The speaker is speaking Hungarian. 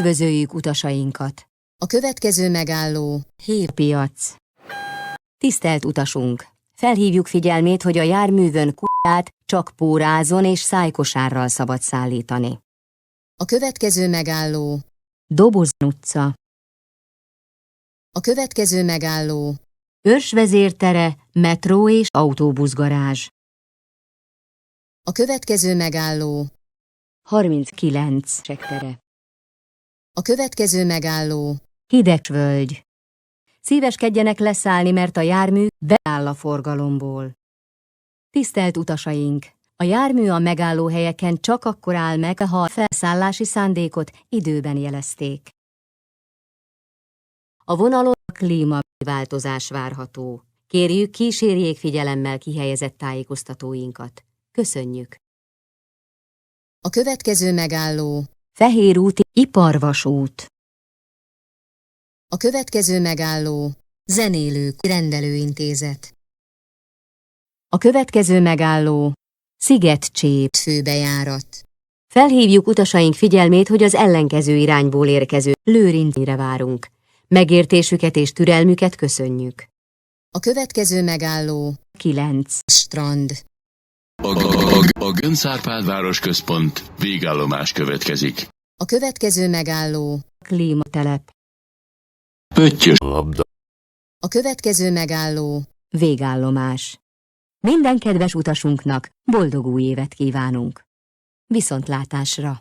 Üdvözöljük utasainkat! A következő megálló Hírpiac. Tisztelt utasunk! Felhívjuk figyelmét, hogy a járművön kutyát csak pórázon és szájkosárral szabad szállítani. A következő megálló Dobozn utca. A következő megálló Őrsvezértere, metró és autóbuszgarázs. A következő megálló 39 sektere. A következő megálló Hidegsvölgy. Szíveskedjenek leszállni, mert a jármű beáll a forgalomból. Tisztelt utasaink! A jármű a megállóhelyeken csak akkor áll meg, ha a felszállási szándékot időben jelezték. A vonalon klímaváltozás várható. Kérjük, kísérjék figyelemmel kihelyezett tájékoztatóinkat. Köszönjük! A következő megálló Fehérúti Iparvasút. A következő megálló Zenélők rendelőintézet. A következő megálló Szigetcsép Főbejárat. Felhívjuk utasaink figyelmét, hogy az ellenkező irányból érkező Lőrincre várunk. Megértésüket és türelmüket köszönjük. A következő megálló 9. Strand. A Göncz-Árpád városközpont végállomás következik. A következő megálló Klímatelep. Pöttyös labda. A következő megálló Végállomás. Minden kedves utasunknak boldog új évet kívánunk. Viszontlátásra!